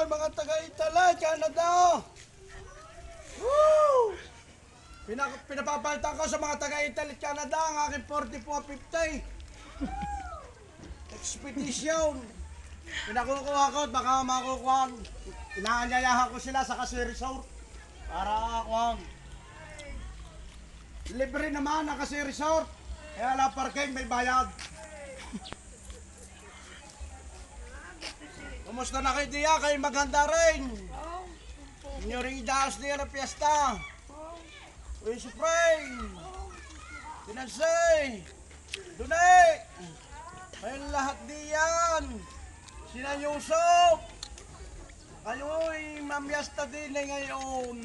mga taga-Italy, Canada. Woo! Pinapapalitan ko sa mga taga-Italy, Canada ang aking 4450. Expedition. Pinakukuha ko at baka makukuha. Inaanyayahan ko sila sa Kasi Resort. Para kuhan. Libre naman ang Kasi Resort. Kaya la parking may bayad. Kumusta na kayo diya? Kayo maganda rin. Inyo rin idaos niya na piyesta. Uy, Supreme. Pinansay. Dunay. Kayong lahat diyan. Sina Yusuf. Kayo'y mamiyasta din ngayon.